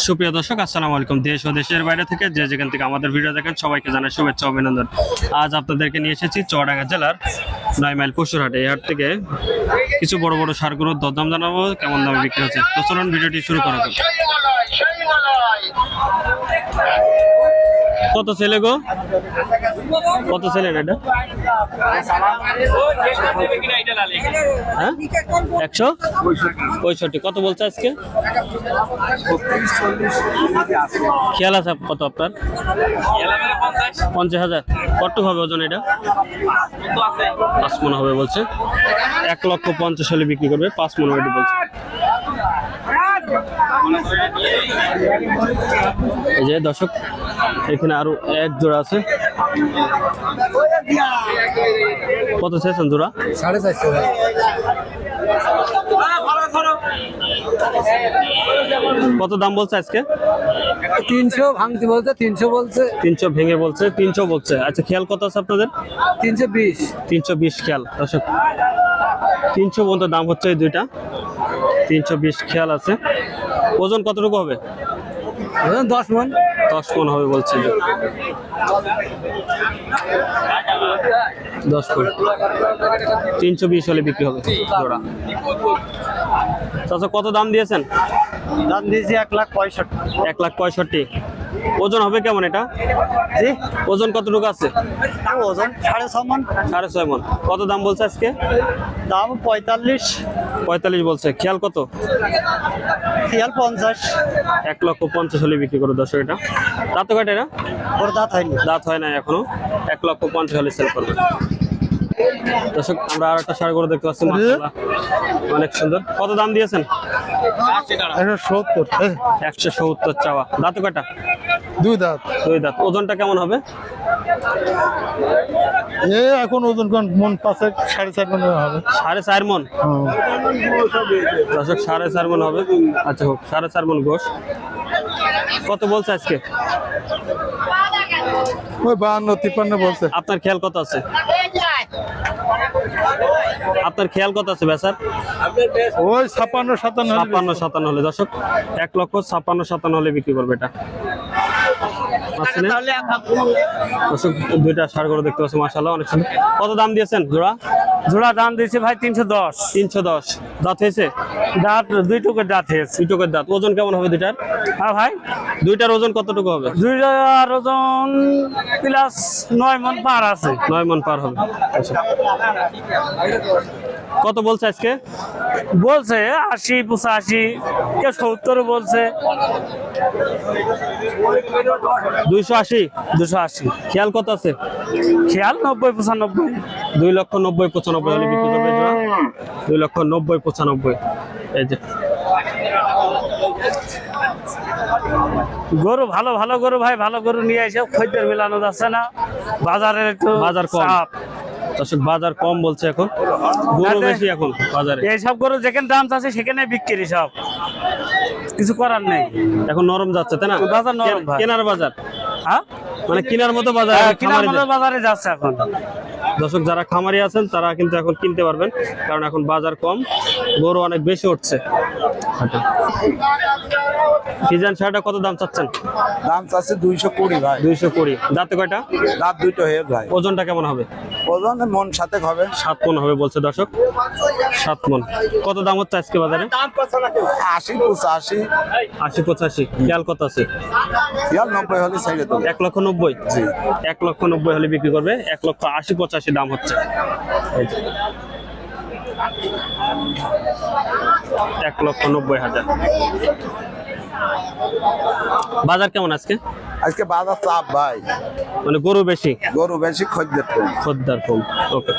সুপ্রিয় দর্শক, আসসালামু আলাইকুম। দেশ ও দেশের বাইরে থেকে যে যেখান থেকে আমাদের ভিডিও দেখেন সবাইকে জানাই শুভেচ্ছা অভিনন্দন। আজ আপনাদেরকে নিয়ে এসেছি চুয়াডাঙ্গা জেলার 9 মাইল পশুরহাটে। এই হাট থেকে কিছু বড় বড় ষাঁড়গুলোর দরদাম জানাবো, কেমন দামে বিক্রি হচ্ছে। তো চলুন ভিডিওটি শুরু করা যাক। কত ছেলে গো, কত ছেলে এটা? হ্যাঁ, 165। কত বলছে আজকে? খেয়াল আছে কত আপনার? 50,000। কত হবে ওজন এটা? 5 মণ হবে বলছে। 1,50,000 হলে বিক্রি করবে। 5 মণ ওয়েট বলছে। এই যে দর্শক, এখানে আরো এক জোড়া আছে। কত চাইছেন জোড়া? 450। কত দাম বলছে আজকে? 300 ভাঙতে বলছে, 300 বলছে, 300 ভেঙে বলছে, 300 বলছে। আচ্ছা, খেয়াল কত আছে আপনাদের? 320। 320 খেয়াল দর্শক। 300 পর্যন্ত দাম হচ্ছে এই দুইটা। 320 খেয়াল আছে। ওজন কতটুকু হবে? 10 মণ। 10 মণ হবে বলছে। 10 মণ 320 হলে বিক্রি হবে জোড়া। আচ্ছা, কত দাম দিয়েছেন? দাম দিয়েছি 1,65,000। 1,65,000। ওজন হবে কেমন এটা? জি, ওজন কতটুকু আছে? ওজন 6.5 মণ। 6.5 মণ। কত দাম বলছে আজকে? দাম 45। 45 বলছে। খেয়াল কত? খেয়াল 50। 1,50,000 হলে বিক্রি করো দর্শক। এটা দাঁত কাটে না? ওর দাঁত হয়নি। দাঁত হয় না এখনো। 1,50,000 হলে সেল করবে দর্শক। আমরা আর একটা ষাঁড় গরু দেখতে পাচ্ছি, মাশাআল্লাহ অনেক সুন্দর। কত দাম দিয়েছেন? 170। 170 চাওয়া। দাঁত কয়টা? 2 দাঁত। 2 দাঁত। ওজনটা কেমন হবে? এখন ওজন কোন মন 5.5 মণ হবে। 4.5 মণ দর্শক। 4.5 মণ হবে। আচ্ছা হোক, 4.5 মণ গোশ। কত বলছে আজকে? ওই 52-53 বলছে। আপনার খেয়াল কত আছে? আপনার খেয়াল কত আছে বেচার? ওই 56-57 হলে দর্শক। 1,56,000-57 হলে বিক্রি করবে এটা। দর্শক, দুইটা ষাঁড় গরু দেখতে পাচ্ছি, মাশাআল্লাহ অনেক সুন্দর। কত দাম দিয়েছেন জোড়া? জোড়া দাম দিয়েছে ভাই 310। 310। দাঁত হয়েছে? দাঁত 2 টুকের দাঁত হয়েছে। 2 টুকের দাঁত। ওজন কেমন হবে দুইটার? হ্যাঁ ভাই, দুইটার ওজন কতটুকু হবে? দুইটার ওজন প্লাস 9 মণ পার আছে। 9 মণ পার হবে। আচ্ছা, কত বলছে আজকে? বলছে 80-85, কেউ 70 বলছে। 280। 280 খেয়াল কত আছে? খেয়াল 90-95। 2,90,000-95 হলে বিক্রি করবে জোড়া। 2,90,000-95। এই যে গরু ভালো ভালো গরু ভাই, ভালো গরু নিয়ে এসে খদ্দের মেলানো যাচ্ছে না। বাজারের একটু বাজার কম চাপ। দর্শক, বাজার কম বলছে এখন, গরু বেশি এখন বাজারে। এইসব গরু যেখানে দাম আছে সেখানে বিক্রি, সব কিছু করার নেই। এখন নরম যাচ্ছে তাই না? বাজার নরম ভাই। কেনার বাজার, হ্যাঁ, মানে কেনার মতো বাজার। কেনার মতো বাজারে যাচ্ছে এখন। দর্শক, যারা খামারি আছেন তারা কিন্তু এখন কিনতে পারবেন, কারণ এখন বাজার কম, গরু অনেক বেশি উঠছে। ফিজান ষাঁড়টা কত দাম চাচ্ছেন? দাম চাচ্ছে 220 ভাই। 220। দাঁতে কয়টা? দাঁত 2টো হয়ে ভাই। ওজনটা কেমন হবে? ওজন মন সাথে হবে। 7 মণ হবে বলছে দর্শক। 7 মণ। কত দাম হচ্ছে আজকে বাজারে? 80-85। 80-85। খেয়াল কত আছে? খেয়াল 90 হলে ছেড়ে দেবো। 1,90,000। জি, 1,90,000 হলে বিক্রি করবে। 1,80,85 দাম হচ্ছে। এই যে 1,90,000। বাজার কেমন আজকে? আজকে বাজার চাপ ভাই, মানে গরু বেশি, গরু বেশি, খদ্দের কম। খদ্দের কম। ওকে।